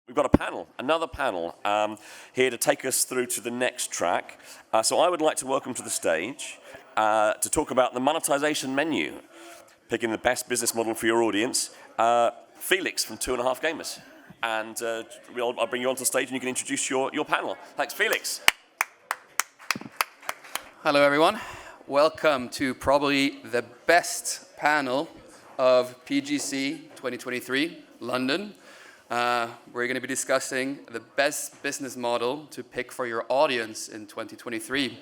We've got a panel, another panel, here to take us through to the next track. So I would like to welcome to the stage to talk about the monetization menu, picking the best business model for your audience, Felix from 2.5 Gamers. And I'll bring you onto the stage and you can introduce your panel. Thanks, Felix. Hello, everyone. Welcome to probably the best panel of PGC 2023, London. We're going to be discussing the best business model to pick for your audience in 2023.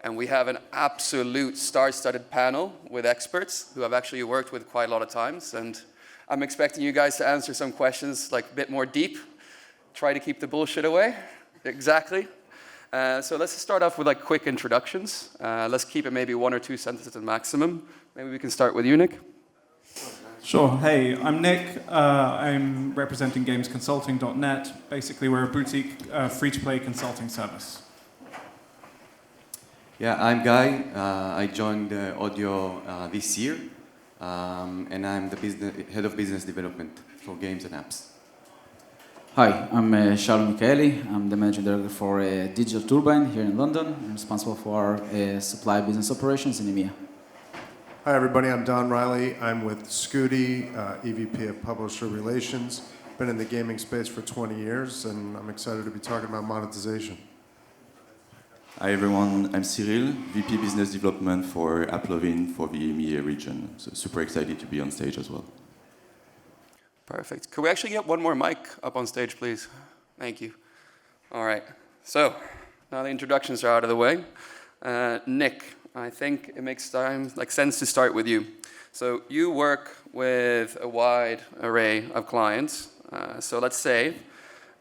And we have an absolute star-studded panel with experts who I've actually worked with quite a lot of times. And I'm expecting you guys to answer some questions like a bit more deep. Try to keep the bullshit away. Exactly. So let's start off with like quick introductions. Let's keep it maybe 1 or 2 sentences at maximum. Maybe we can start with you, Nick. Sure. Hey, I'm Nick. I'm representing gamesconsulting.net. Basically, we're a boutique free-to-play consulting service. Yeah, I'm Guy. I joined Odeeo this year, and I'm the head of business development for games and apps. Hi, I'm Shalom Michaeli. I'm the managing director for Digital Turbine here in London. I'm responsible for supply business operations in EMEA. Hi everybody, I'm Don Reilley. I'm with Scuti, EVP of Publisher Relations. Been in the gaming space for 20 years and I'm excited to be talking about monetization. Hi everyone, I'm Cyril, VP Business Development for AppLovin for the EMEA region. So super excited to be on stage as well. Perfect. Could we actually get one more mic up on stage, please? Thank you. All right. So now the introductions are out of the way. Nick, I think it makes sense to start with you. So you work with a wide array of clients. So let's say,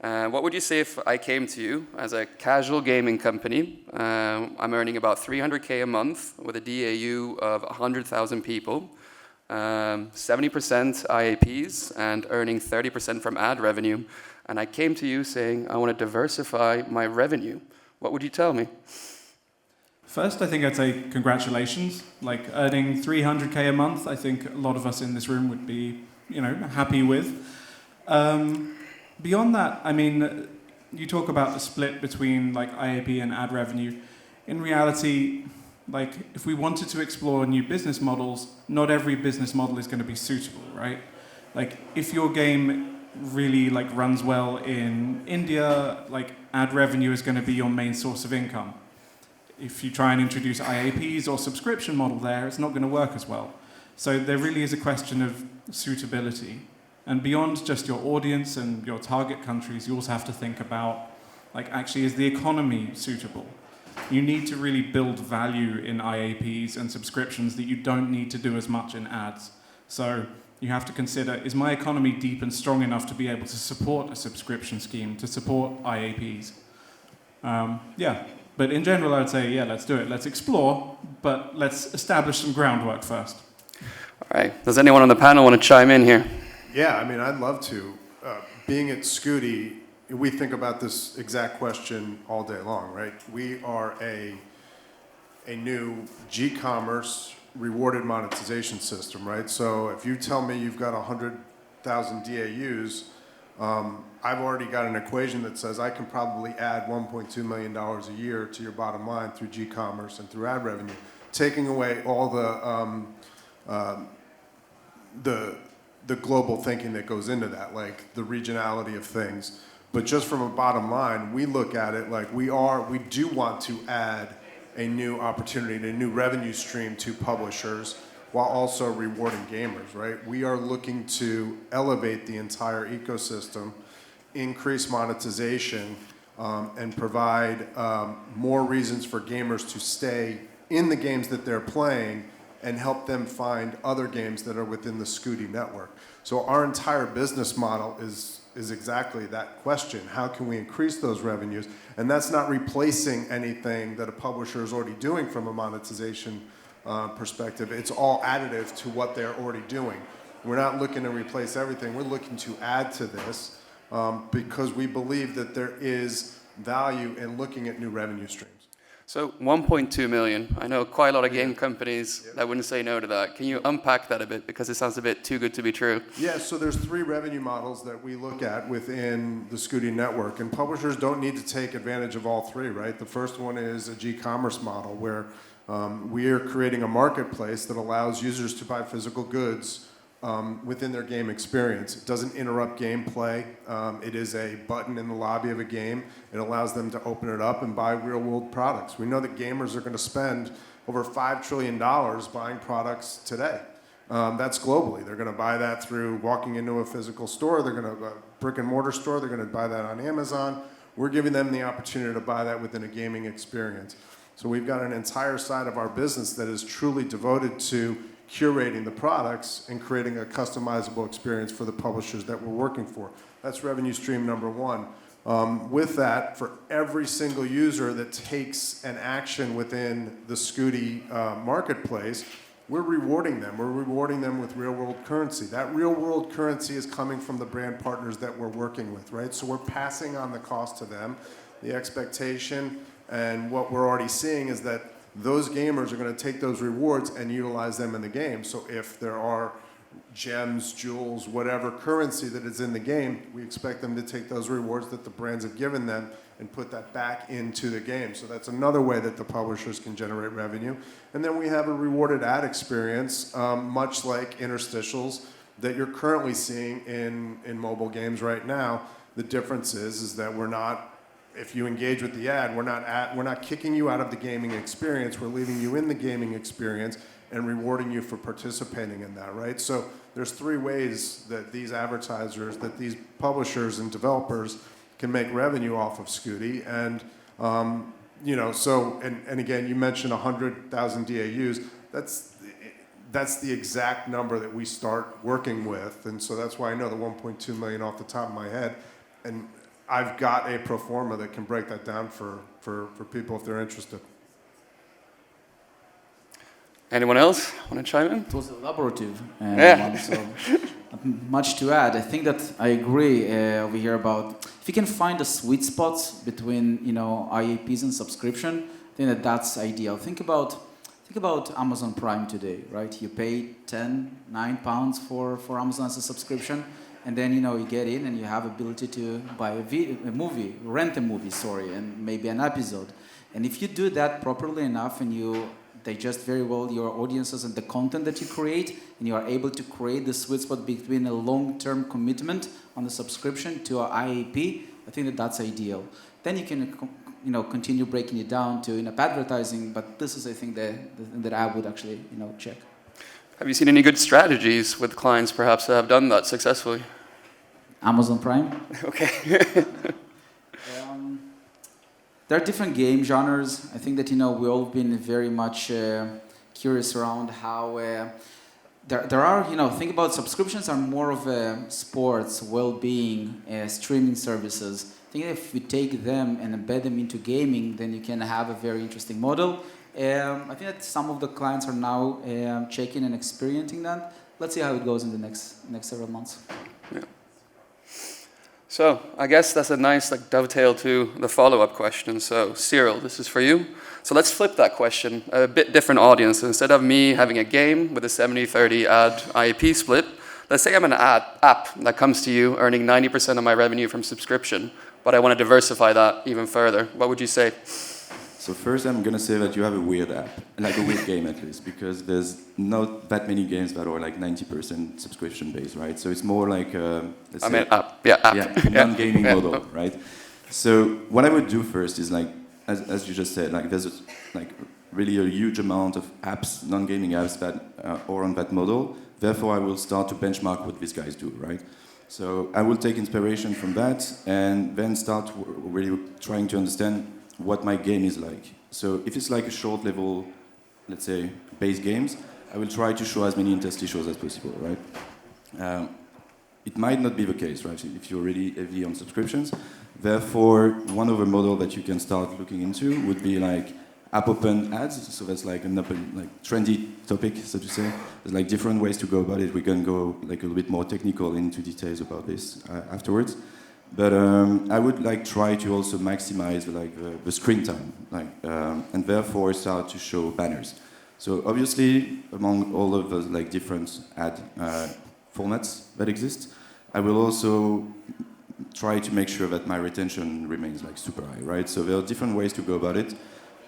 what would you say if I came to you as a casual gaming company? I'm earning about 300K a month with a DAU of 100,000 people. 70% IAPs and earning 30% from ad revenue. And I came to you saying, I want to diversify my revenue. What would you tell me? First, I think I'd say congratulations. Like earning 300K a month, I think a lot of us in this room would be, happy with. Beyond that, I mean, you talk about the split between like IAP and ad revenue. In reality, like if we wanted to explore new business models, not every business model is going to be suitable, right? Like if your game really like runs well in India, like ad revenue is going to be your main source of income. If you try and introduce IAPs or subscription model there, it's not going to work as well. So there really is a question of suitability. And beyond just your audience and your target countries, you also have to think about, like, actually, is the economy suitable? You need to really build value in IAPs and subscriptions that you don't need to do as much in ads. So you have to consider, is my economy deep and strong enough to be able to support a subscription scheme, to support IAPs? But in general, I would say, yeah, let's do it. Let's explore, but let's establish some groundwork first. All right. Does anyone on the panel want to chime in here? Yeah, I mean, I'd love to. Being at Scuti, we think about this exact question all day long, right? We are a new G-commerce rewarded monetization system, right? So if you tell me you've got 100,000 DAUs, I've already got an equation that says I can probably add $1.2 million a year to your bottom line through G-commerce and through ad revenue, taking away all the global thinking that goes into that, like the regionality of things. But just from a bottom line, we look at it like we do want to add a new opportunity, a new revenue stream to publishers while also rewarding gamers, right? We are looking to elevate the entire ecosystem, increase monetization, and provide more reasons for gamers to stay in the games that they're playing and help them find other games that are within the Scuti network. So our entire business model is exactly that question. How can we increase those revenues? And that's not replacing anything that a publisher is already doing from a monetization perspective. It's all additive to what they're already doing. We're not looking to replace everything. We're looking to add to this because we believe that there is value in looking at new revenue streams. So 1.2 million. I know quite a lot of game companies that wouldn't say no to that. Can you unpack that a bit? Because it sounds a bit too good to be true. Yeah, so there's 3 revenue models that we look at within the Scuti network, and publishers don't need to take advantage of all 3, right? The first one is a G-commerce model where we are creating a marketplace that allows users to buy physical goods within their game experience. It doesn't interrupt gameplay. It is a button in the lobby of a game. It allows them to open it up and buy real-world products. We know that gamers are going to spend over $5 trillion buying products today. That's globally. They're going to buy that through walking into a physical store. They're going to a brick-and-mortar store. They're going to buy that on Amazon. We're giving them the opportunity to buy that within a gaming experience. So we've got an entire side of our business that is truly devoted to curating the products and creating a customizable experience for the publishers that we're working for. That's revenue stream number 1. With that, for every single user that takes an action within the Scuti marketplace, we're rewarding them. We're rewarding them with real-world currency. That real-world currency is coming from the brand partners that we're working with, right? So we're passing on the cost to them. The expectation and what we're already seeing is that those gamers are going to take those rewards and utilize them in the game. So if there are gems, jewels, whatever currency that is in the game, we expect them to take those rewards that the brands have given them and put that back into the game. So that's another way that the publishers can generate revenue. And then we have a rewarded ad experience, much like interstitials that you're currently seeing in mobile games right now. The difference is that we're not, if you engage with the ad, we're not kicking you out of the gaming experience. We're leaving you in the gaming experience and rewarding you for participating in that, right? So there's 3 ways that these advertisers, that these publishers and developers can make revenue off of Scuti. And, you know, so, and again, you mentioned 100,000 DAUs. That's the exact number that we start working with. And so that's why I know the 1.2 million off the top of my head. And I've got a pro forma that can break that down for people if they're interested. Anyone else want to chime in? It was elaborative. One, so not much to add. I think that I agree over here about if you can find a sweet spot between IAPs and subscription, I think that that's ideal. Think about Amazon Prime today, right? You pay £9 for Amazon as a subscription. And then, you get in and you have ability to buy a movie, rent a movie, and maybe an episode. And if you do that properly enough and you digest very well your audiences and the content that you create, and you are able to create the sweet spot between a long-term commitment on the subscription to an IAP, I think that that's ideal. Then you can, continue breaking it down to in-app advertising, but this is, I think, that I would actually, check. Have you seen any good strategies with clients perhaps that have done that successfully? Amazon Prime. Okay. There are different game genres. I think that, we've all been very much curious around how there are, think about subscriptions are more of sports, well-being, streaming services. I think if you take them and embed them into gaming, then you can have a very interesting model. I think that some of the clients are now checking and experiencing that. Let's see how it goes in the next several months. Yeah. So I guess that's a nice dovetail to the follow-up question. So Cyril, this is for you. So let's flip that question, a bit different audience. Instead of me having a game with a 70-30 ad IAP split, let's say I'm an app that comes to you earning 90% of my revenue from subscription, but I want to diversify that even further. What would you say? So first I'm going to say that you have a weird app, like a weird game at least, because there's not that many games that are like 90% subscription based, right? So it's more like let's say, app. non-gaming model, right? So what I would do first is as you just said, there's really a huge amount of apps, non-gaming apps that are on that model. Therefore I will start to benchmark what these guys do, right? So I will take inspiration from that and then start really trying to understand what my game is like. So if it's like a short level, let's say, base games, I will try to show as many interstitials as possible, right? It might not be the case, right, if you're really heavy on subscriptions. Therefore, one other model that you can start looking into would be app open ads. So that's an trendy topic, so to say. There's different ways to go about it. We can go a little bit more technical into details about this afterwards. But I would like try to also maximize the screen time, and therefore start to show banners. So obviously, among all of those different ad formats that exist, I will also try to make sure that my retention remains super high, right? So there are different ways to go about it.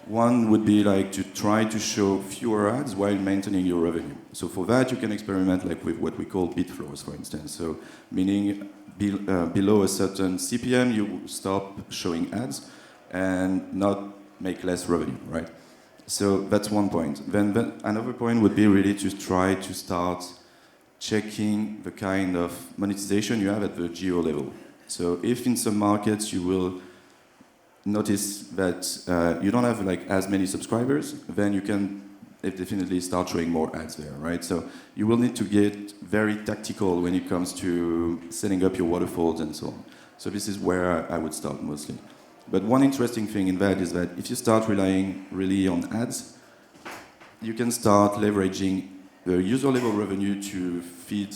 One would be to try to show fewer ads while maintaining your revenue. So for that, you can experiment with what we call bid floors, for instance. So meaning below a certain CPM, you stop showing ads and not make less revenue, right? So that's one point. Then another point would be really to try to start checking the kind of monetization you have at the geo level. So if in some markets you will notice that you don't have as many subscribers, then you can definitely start showing more ads there, right? So you will need to get very tactical when it comes to setting up your waterfalls and so on. So this is where I would start mostly. But one interesting thing in that is that if you start relying really on ads, you can start leveraging the user level revenue to feed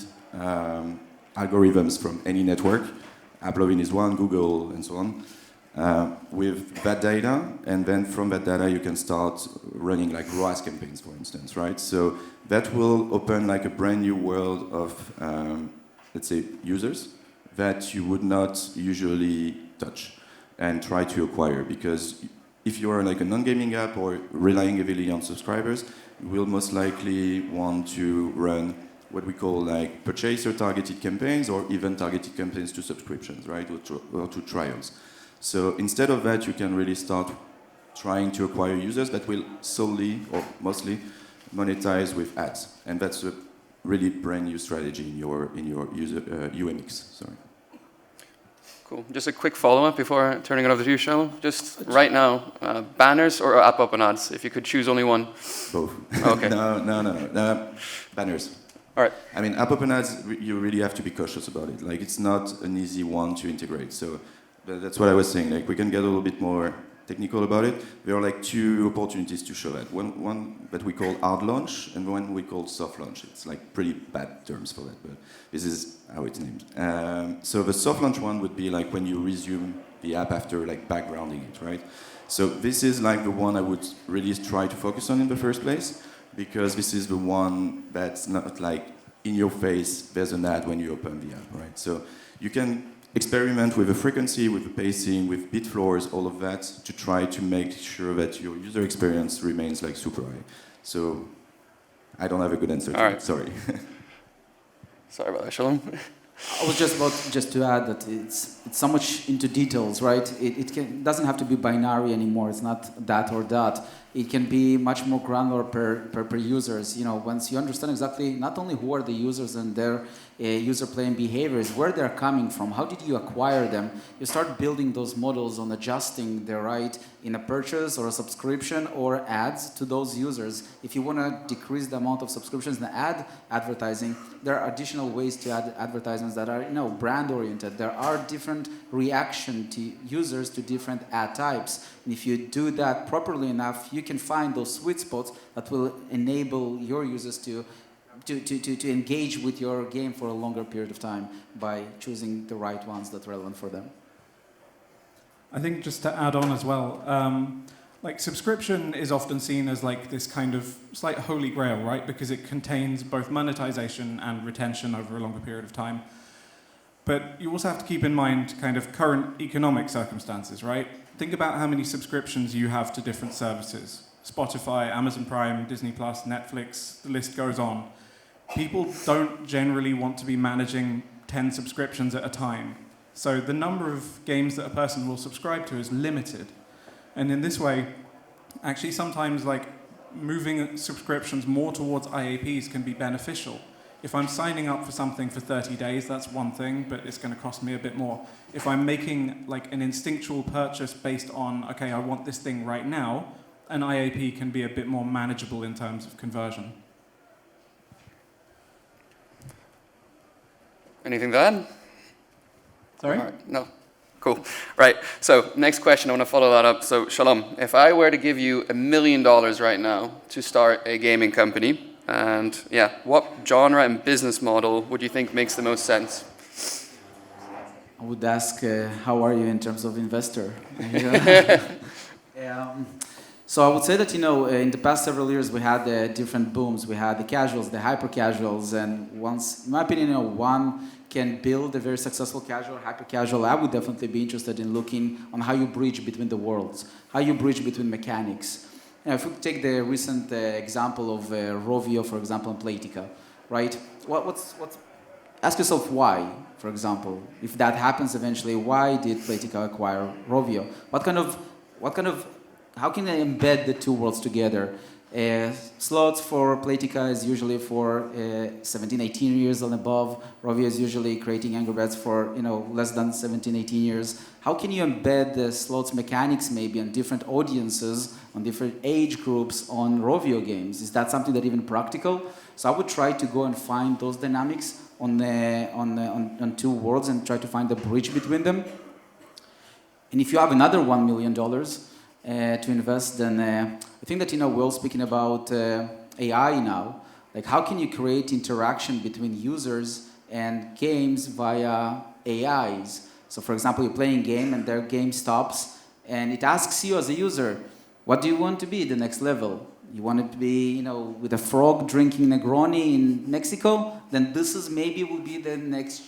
algorithms from any network. AppLovin is one, Google, and so on. With that data, and then from that data you can start running ROAS campaigns, for instance, right? So that will open a brand new world of, let's say, users that you would not usually touch and try to acquire, because if you are a non-gaming app or relying heavily on subscribers, you will most likely want to run what we call purchaser targeted campaigns or even targeted campaigns to subscriptions, right, or to trials. So instead of that, you can really start trying to acquire users that will solely or mostly monetize with ads, and that's a really brand new strategy in your user UMX. Sorry. Cool. Just a quick follow-up before turning it over to you, Shalom. Just right now, banners or app-open ads? If you could choose only one. Both. Okay. No. Banners. All right. I mean, app-open ads, you really have to be cautious about it. It's not an easy one to integrate. So that's what I was saying. We can get a little bit more technical about it. There are two opportunities to show that. One that we call hard launch, and one we call soft launch. It's pretty bad terms for that, but this is how it's named. So the soft launch one would be when you resume the app after backgrounding it, right? So this is the one I would really try to focus on in the first place, because this is the one that's not in your face, there's an ad when you open the app, right? So you can experiment with the frequency, with the pacing, with bid floors, all of that, to try to make sure that your user experience remains super high. So I don't have a good answer to that, sorry. Sorry about that, Shalom. I was just to add that it's so much into details, right? It doesn't have to be binary anymore. It's not that or that. It can be much more granular per users. Once you understand exactly not only who are the users and their user playing behaviors, where they're coming from, how did you acquire them, you start building those models on adjusting the right in a purchase or a subscription or ads to those users. If you want to decrease the amount of subscriptions and advertising, there are additional ways to add advertisements that are brand oriented. There are different reaction to users to different ad types. And if you do that properly enough, you can find those sweet spots that will enable your users to engage with your game for a longer period of time by choosing the right ones that are relevant for them. I think just to add on as well, subscription is often seen as this kind of slight holy grail, right? Because it contains both monetization and retention over a longer period of time. But you also have to keep in mind kind of current economic circumstances, right? Think about how many subscriptions you have to different services. Spotify, Amazon Prime, Disney+, Netflix, the list goes on. People don't generally want to be managing 10 subscriptions at a time. So the number of games that a person will subscribe to is limited. And in this way, actually sometimes moving subscriptions more towards IAPs can be beneficial. If I'm signing up for something for 30 days, that's one thing, but it's going to cost me a bit more. If I'm making an instinctual purchase based on, okay, I want this thing right now, an IAP can be a bit more manageable in terms of conversion. Anything to add? Sorry? All right. No. Cool. Right. So next question, I want to follow that up. So Shalom, if I were to give you $1 million right now to start a gaming company, and what genre and business model would you think makes the most sense? I would ask, how are you in terms of investor? So I would say that, in the past several years, we had different booms. We had the casuals, the hyper casuals, and once, in my opinion, one can build a very successful casual, hyper casual. I would definitely be interested in looking on how you bridge between the worlds, how you bridge between mechanics. If we take the recent example of Rovio, for example, and Playtika, right? Ask yourself why, for example, if that happens eventually, why did Playtika acquire Rovio? How can I embed the two worlds together? Slots for Playtika is usually for 17, 18 years and above. Rovio is usually creating Angry Birds for less than 17, 18 years. How can you embed the slots mechanics maybe on different audiences, on different age groups on Rovio games? Is that something that even practical? So I would try to go and find those dynamics on two worlds and try to find the bridge between them. And if you have another $1 million to invest, then I think that we're all speaking about AI now. Like, how can you create interaction between users and games via AIs? So, for example, you're playing a game and their game stops, and it asks you as a user, what do you want to be the next level? You want it to be, with a frog drinking Negroni in Mexico? Then this is maybe will be the next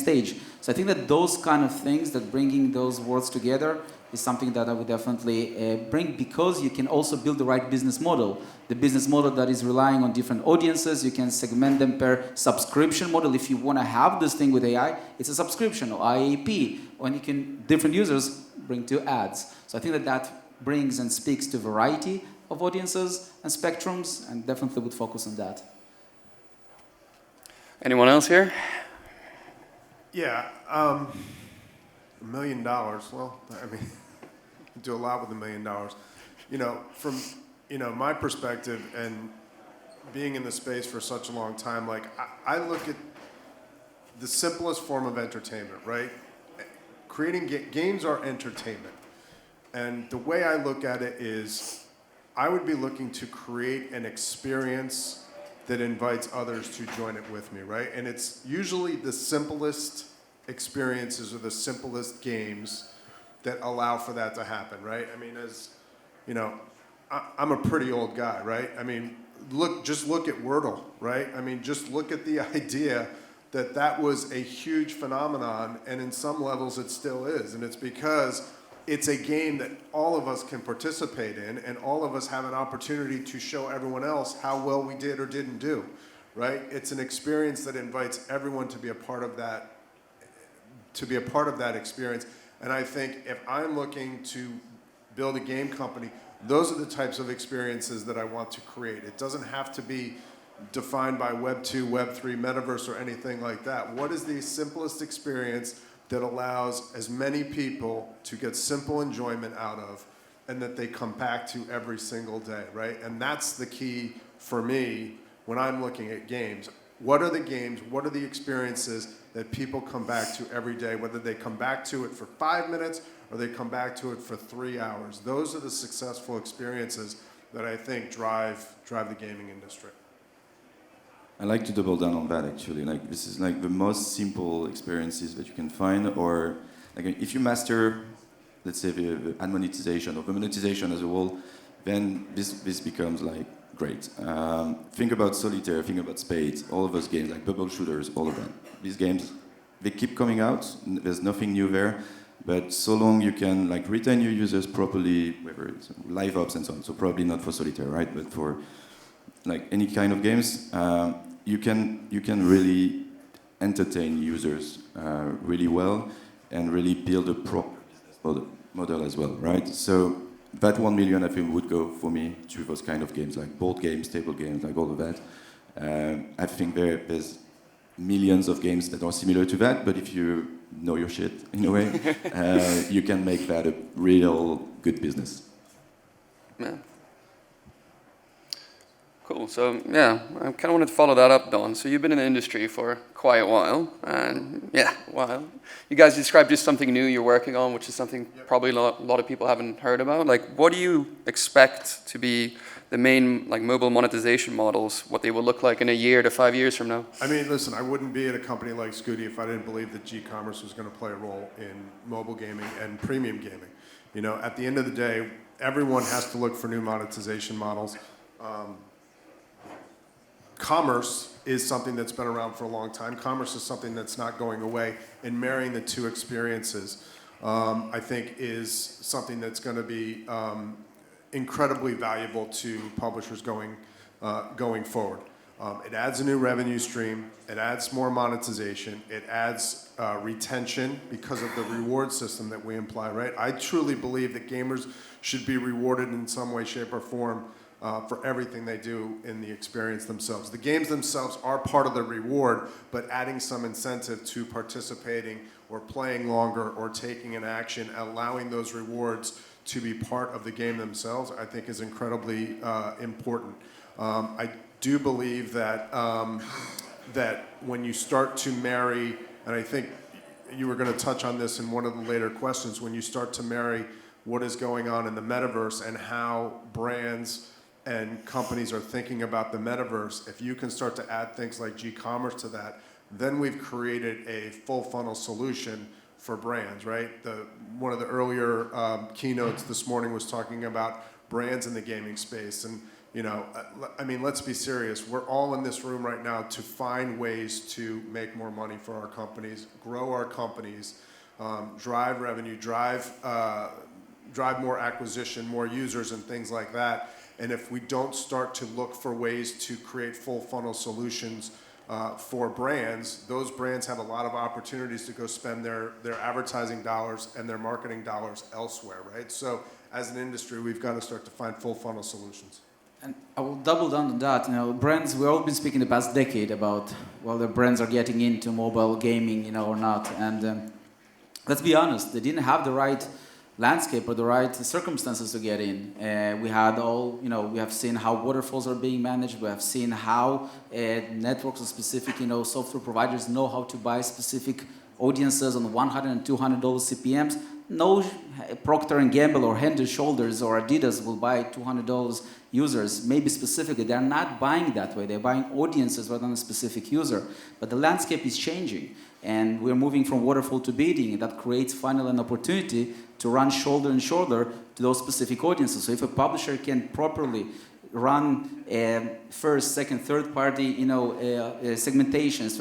stage. So I think that those kind of things, that bringing those worlds together, is something that I would definitely bring, because you can also build the right business model. The business model that is relying on different audiences, you can segment them per subscription model. If you want to have this thing with AI, it's a subscription or IAP, or you can, different users bring to ads. So I think that brings and speaks to variety of audiences and spectrums, and definitely would focus on that. Anyone else here? Yeah, $1 million. Well, I mean, you do a lot with $1 million. From my perspective and being in the space for such a long time, like I look at the simplest form of entertainment, right? Creating games are entertainment, and the way I look at it is, I would be looking to create an experience that invites others to join it with me, right? And it's usually the simplest experiences or the simplest games that allow for that to happen, right? I mean, I'm a pretty old guy, right? I mean, just look at Wordle, right? I mean, just look at the idea that was a huge phenomenon, and in some levels it still is, and it's because it's a game that all of us can participate in, and all of us have an opportunity to show everyone else how well we did or didn't do, right? It's an experience that invites everyone to be a part of that, experience. And I think if I'm looking to build a game company, those are the types of experiences that I want to create. It doesn't have to be defined by Web 2, Web 3, Metaverse, or anything like that. What is the simplest experience that allows as many people to get simple enjoyment out of, and that they come back to every single day, right? And that's the key for me when I'm looking at games. What are the games, what are the experiences that people come back to every day, whether they come back to it for 5 minutes or they come back to it for 3 hours? Those are the successful experiences that I think drive the gaming industry. I like to double down on that, actually. Like, this is like the most simple experiences that you can find, or like if you master, let's say, the ad monetization or the monetization as a whole, then this becomes like great. Think about Solitaire, think about Spades, all of those games, like bubble shooters, all of them. These games, they keep coming out, there's nothing new there, but so long you can like retain your users properly, whether it's live ops and so on, so probably not for Solitaire, right, but for like any kind of games, you can really entertain users really well and really build a proper business model as well, right? So that 1 million, I think, would go for me to those kind of games, like board games, table games, like all of that. I think there's millions of games that are similar to that, but if you know your shit, in a way, you can make that a real good business. Yeah. Cool. So, yeah, I kind of wanted to follow that up, Don. So you've been in the industry for quite a while, and you guys described just something new you're working on, which is something probably a lot of people haven't heard about. Like, what do you expect to be the main like mobile monetization models, what they will look like in a year to 5 years from now? I mean, listen, I wouldn't be at a company like Scuti if I didn't believe that G-commerce was going to play a role in mobile gaming and premium gaming. You know, at the end of the day, everyone has to look for new monetization models. Commerce is something that's been around for a long time. Commerce is something that's not going away, and marrying the two experiences, I think, is something that's going to be incredibly valuable to publishers going forward. It adds a new revenue stream. It adds more monetization. It adds retention because of the reward system that we imply, right? I truly believe that gamers should be rewarded in some way, shape, or form for everything they do in the experience themselves. The games themselves are part of the reward, but adding some incentive to participating or playing longer or taking an action, allowing those rewards to be part of the game themselves, I think is incredibly important. I do believe that that when you start to marry, and I think you were going to touch on this in one of the later questions, when you start to marry what is going on in the metaverse and how brands and companies are thinking about the metaverse, if you can start to add things like G-commerce to that, then we've created a full funnel solution for brands, right? One of the earlier keynotes this morning was talking about brands in the gaming space. And, you know, I mean, let's be serious. We're all in this room right now to find ways to make more money for our companies, grow our companies, drive revenue, drive more acquisition, more users and things like that. And if we don't start to look for ways to create full funnel solutions for brands, those brands have a lot of opportunities to go spend their advertising dollars and their marketing dollars elsewhere, right? So as an industry, we've got to start to find full funnel solutions. And I will double down on that. You know, brands, we've all been speaking the past decade about whether brands are getting into mobile gaming, you know, or not. And let's be honest, they didn't have the right landscape or the right circumstances to get in. We had all, you know, we have seen how waterfalls are being managed. We have seen how networks and specific, you know, software providers know how to buy specific audiences on $100 and $200 CPMs. No Procter & Gamble or Head & Shoulders or Adidas will buy $200 users, maybe specifically. They're not buying that way. They're buying audiences rather than a specific user. But the landscape is changing, and we're moving from waterfall to bidding. That creates finally an opportunity to run shoulder and shoulder to those specific audiences. So if a publisher can properly run first, second, third party, you know, segmentations,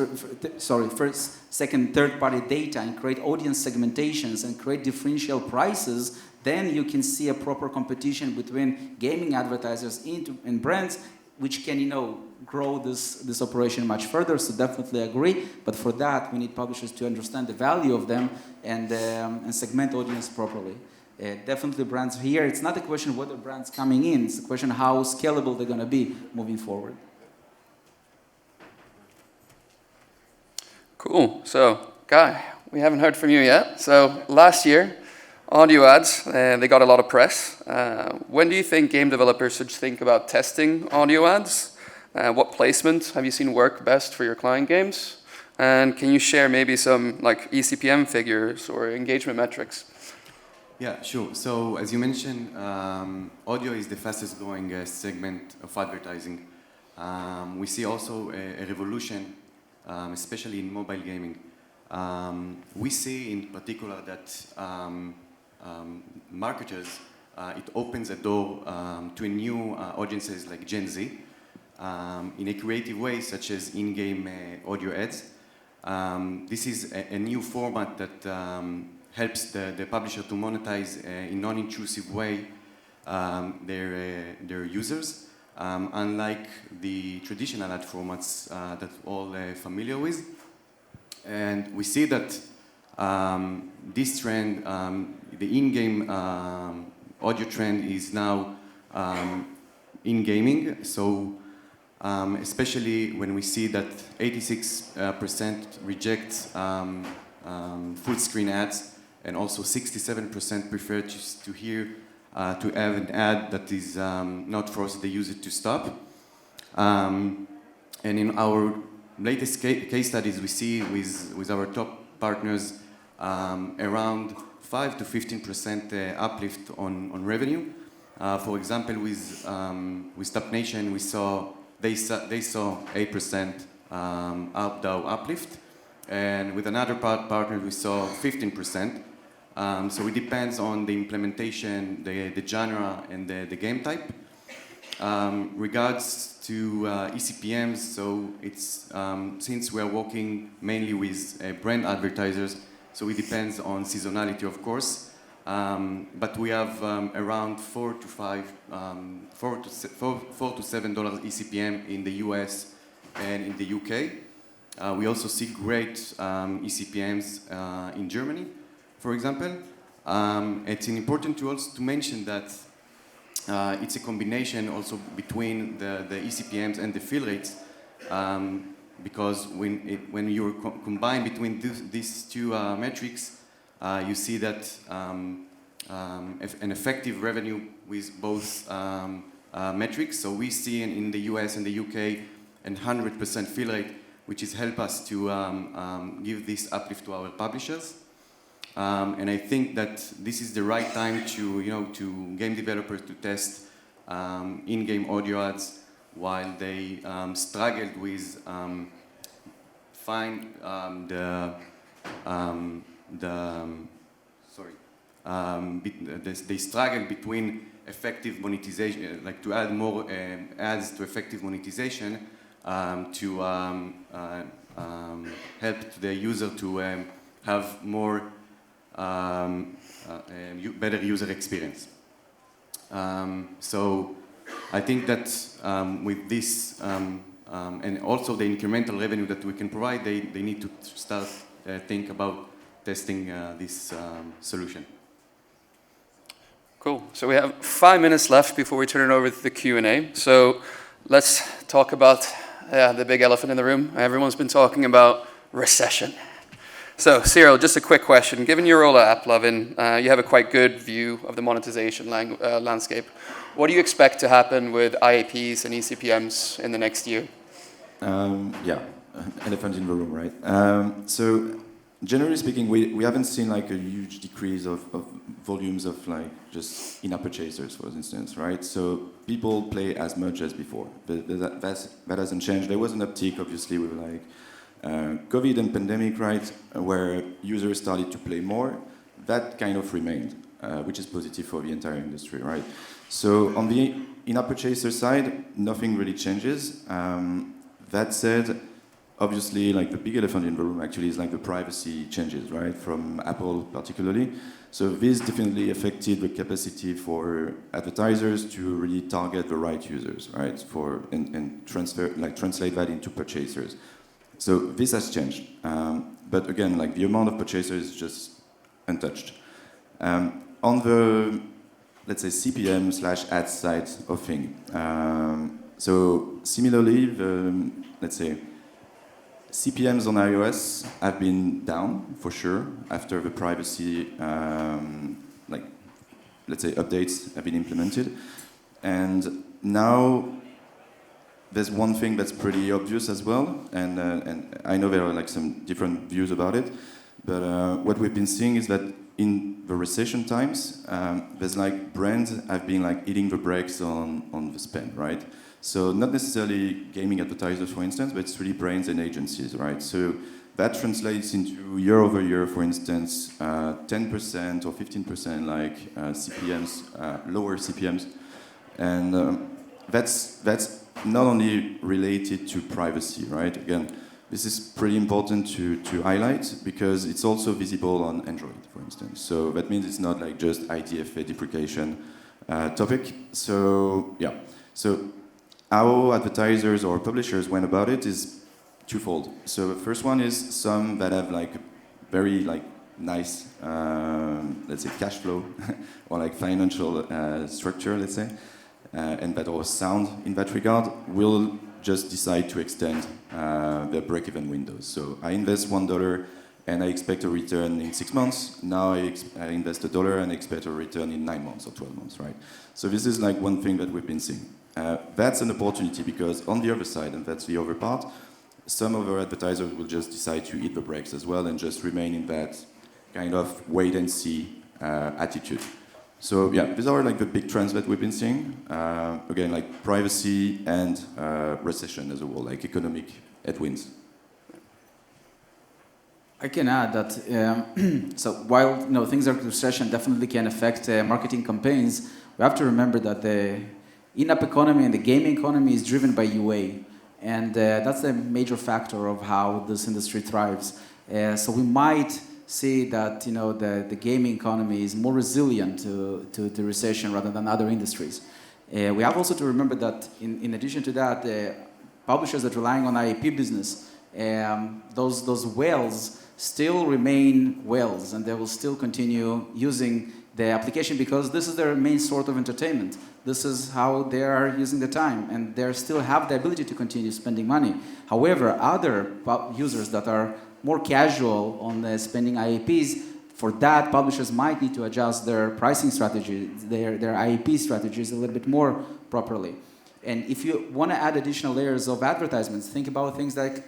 first, second, third party data and create audience segmentations and create differential prices, then you can see a proper competition between gaming advertisers and brands, which can, you know, grow this operation much further. So definitely agree. But for that, we need publishers to understand the value of them and segment audience properly. Definitely brands here. It's not a question of whether brands coming in. It's a question of how scalable they're going to be moving forward. Cool. So, Guy, we haven't heard from you yet. So last year, audio ads, they got a lot of press. When do you think game developers should think about testing audio ads? What placement have you seen work best for your client games? And can you share maybe some like eCPM figures or engagement metrics? Yeah, sure. So as you mentioned, audio is the fastest growing segment of advertising. We see also a revolution, especially in mobile gaming. We see in particular that marketers, it opens a door to new audiences like Gen Z in a creative way, such as in-game audio ads. This is a new format that helps the publisher to monetize in non-intrusive way their users, unlike the traditional ad formats that we're all familiar with. And we see that this trend, the in-game audio trend, is now in gaming. So especially when we see that 86% reject full screen ads, and also 67% prefer to have an ad that is not forcing the user to stop. And in our latest case studies, we see with our top partners around 5 to 15% uplift on revenue. For example, with Top Nation, they saw 8% ARPDAU uplift, and with another partner, we saw 15%. So it depends on the implementation, the genre, and the game type. Regards to eCPMs, so it's since we are working mainly with brand advertisers, so it depends on seasonality, of course. But we have around $4 to $7 eCPM in the US and in the UK. We also see great eCPMs in Germany, for example. It's important to also to mention that it's a combination also between the eCPMs and the fill rates, because when you combine between these two metrics, you see that an effective revenue with both metrics. So we see in the US and the UK a 100% fill rate, which is help us to give this uplift to our publishers. And I think that this is the right time to game developers to test in-game audio ads while they struggled with they struggle between effective monetization, like to add more ads to effective monetization to help the user to have more better user experience. So I think that with this and also the incremental revenue that we can provide, they need to start think about testing this solution. Cool. So we have 5 minutes left before we turn it over to the Q&A. So let's talk about the big elephant in the room. Everyone's been talking about recession. So Cyril, just a quick question. Given your role at AppLovin, you have a quite good view of the monetization landscape. What do you expect to happen with IAPs and eCPMs in the next year? Yeah, elephant in the room, right? So generally speaking, we haven't seen like a huge decrease of volumes of like just in-app purchasers, for instance, right? So people play as much as before. That hasn't changed. There was an uptick, obviously, with like COVID and pandemic, right, where users started to play more. That kind of remained, which is positive for the entire industry, right? So on the in-app purchaser side, nothing really changes. That said, obviously, like the big elephant in the room actually is like the privacy changes, right, from Apple particularly. So this definitely affected the capacity for advertisers to really target the right users, right, and translate that into purchasers. So this has changed. But again, like the amount of purchasers is just untouched. On the, let's say, CPM/ad side of thing. So similarly, let's say, CPMs on iOS have been down for sure after the privacy, let's say, updates have been implemented. And now there's one thing that's pretty obvious as well, and I know there are like some different views about it, but what we've been seeing is that in the recession times, there's like brands have been like eating the brakes on the spend, right? So not necessarily gaming advertisers, for instance, but it's really brands and agencies, right? So that translates into year over year, for instance, 10% or 15% like CPMs, lower CPMs, and that's not only related to privacy, right? Again, this is pretty important to highlight because it's also visible on Android, for instance. So that means it's not like just IDFA deprecation topic. So yeah, so how advertisers or publishers went about it is twofold. So the first one is some that have like very like nice, let's say, cash flow or like financial structure, let's say, and that are sound in that regard, will just decide to extend their break-even windows. So I invest $1 and I expect a return in 6 months. Now I invest $1 and expect a return in 9 months or 12 months, right? So this is like one thing that we've been seeing. That's an opportunity because on the other side, and that's the other part, some of our advertisers will just decide to eat the brakes as well and just remain in that kind of wait and see attitude. So yeah, these are like the big trends that we've been seeing. Again, like privacy and recession as a whole, like economic headwinds. I can add that, so while things like recession definitely can affect marketing campaigns, we have to remember that the in-app economy and the gaming economy is driven by UA. And that's a major factor of how this industry thrives. So we might see that the gaming economy is more resilient to the recession rather than other industries. We have also to remember that in addition to that, publishers that are relying on IAP business, those whales still remain whales, and they will still continue using the application because this is their main source of entertainment. This is how they are using the time, and they still have the ability to continue spending money. However, other users that are more casual on spending IAPs, for that, publishers might need to adjust their pricing strategy, their IAP strategies a little bit more properly. And if you want to add additional layers of advertisements, think about things like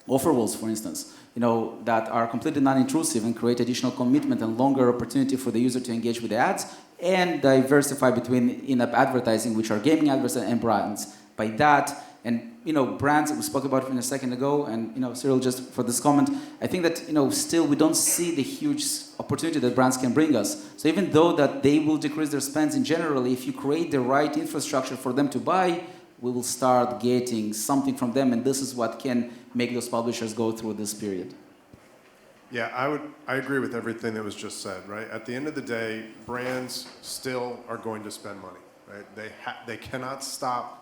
offer walls, for instance, that are completely non-intrusive and create additional commitment and longer opportunity for the user to engage with the ads and diversify between in-app advertising, which are gaming advertising and brands. By that, and brands, we spoke about it a second ago, and Cyril, just for this comment, I think that still we don't see the huge opportunity that brands can bring us. So even though that they will decrease their spends in general, if you create the right infrastructure for them to buy, we will start getting something from them, and this is what can make those publishers go through this period. Yeah, I agree with everything that was just said, right? At the end of the day, brands still are going to spend money, right? They cannot stop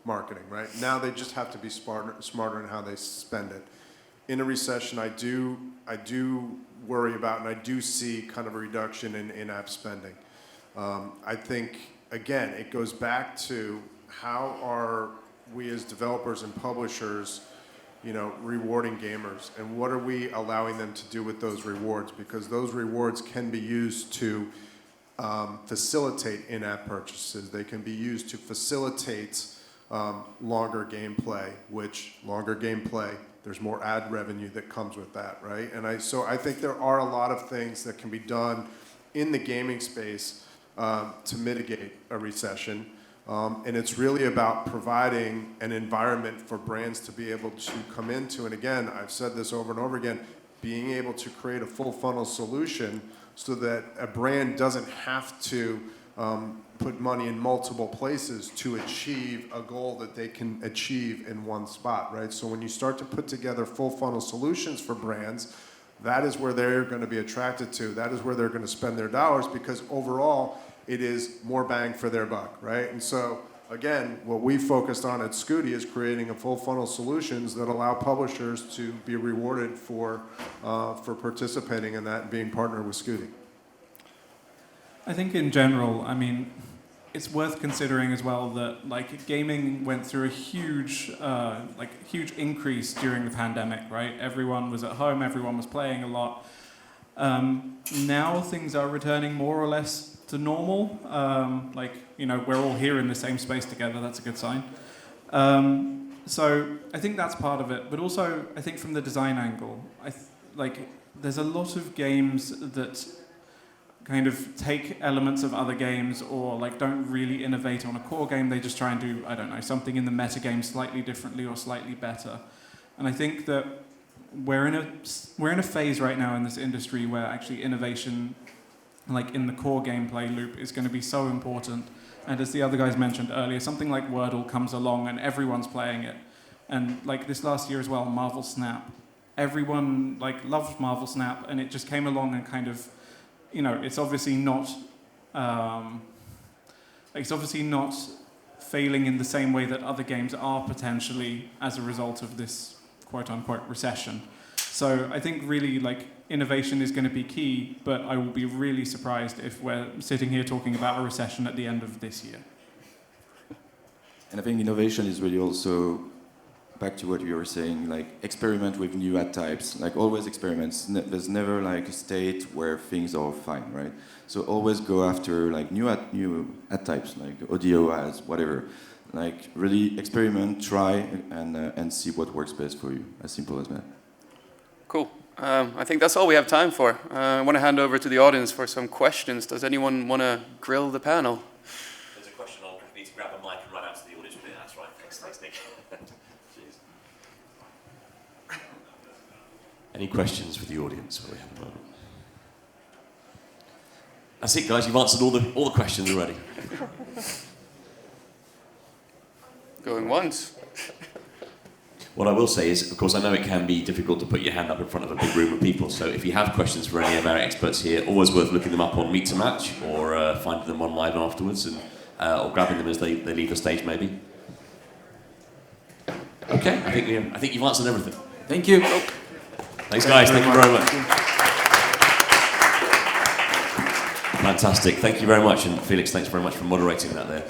marketing, right? Now they just have to be smarter in how they spend it. In a recession, I do worry about, and I do see kind of a reduction in in-app spending. I think, again, it goes back to how are we as developers and publishers rewarding gamers, and what are we allowing them to do with those rewards? Because those rewards can be used to facilitate in-app purchases. They can be used to facilitate longer gameplay, which longer gameplay, there's more ad revenue that comes with that, right? And so I think there are a lot of things that can be done in the gaming space to mitigate a recession. And it's really about providing an environment for brands to be able to come into. And again, I've said this over and over again, being able to create a full funnel solution so that a brand doesn't have to put money in multiple places to achieve a goal that they can achieve in one spot, right? So when you start to put together full funnel solutions for brands, that is where they're going to be attracted to. That is where they're going to spend their dollars, because overall, it is more bang for their buck, right? And so, again, what we focused on at Scuti is creating a full funnel solutions that allow publishers to be rewarded for participating in that and being partnered with Scuti. I think in general, it's worth considering as well that gaming went through a huge increase during the pandemic, right? Everyone was at home, everyone was playing a lot. Now things are returning more or less to normal. We're all here in the same space together. That's a good sign. So I think that's part of it. But also, I think from the design angle, there's a lot of games that kind of take elements of other games or don't really innovate on a core game. They just try and do, something in the meta game slightly differently or slightly better. And I think that we're in a phase right now in this industry where actually innovation, in the core gameplay loop, is going to be so important. And as the other guys mentioned earlier, something like Wordle comes along and everyone's playing it. And this last year as well, Marvel Snap. Everyone loved Marvel Snap, and it just came along and kind of, it's obviously not failing in the same way that other games are potentially as a result of this quote-unquote recession. So I think really innovation is going to be key, but I will be really surprised if we're sitting here talking about a recession at the end of this year. And I think innovation is really also, back to what you were saying, experiment with new ad types, always experiments. There's never a state where things are fine, right? So always go after new ad types, Odeeo ads, whatever. Really experiment, try, and see what works best for you. As simple as that. Cool. I think that's all we have time for. I want to hand over to the audience for some questions. Does anyone want to grill the panel? There's a question. I'll need to grab a mic and run out to the audience. That's right. Thanks, Nick. Cheers. Any questions for the audience? What do we have at the moment? That's it, guys. You've answered all the questions already. Going once. What I will say is, of course, I know it can be difficult to put your hand up in front of a big room of people, so if you have questions for any of our experts here, always worth looking them up on Meet to Match, or finding them online afterwards, and or grabbing them as they leave the stage, maybe. Okay, I think you've answered everything. Thank you. Thanks, guys. Thank you very much. Fantastic. Thank you very much, and Felix, thanks very much for moderating that there.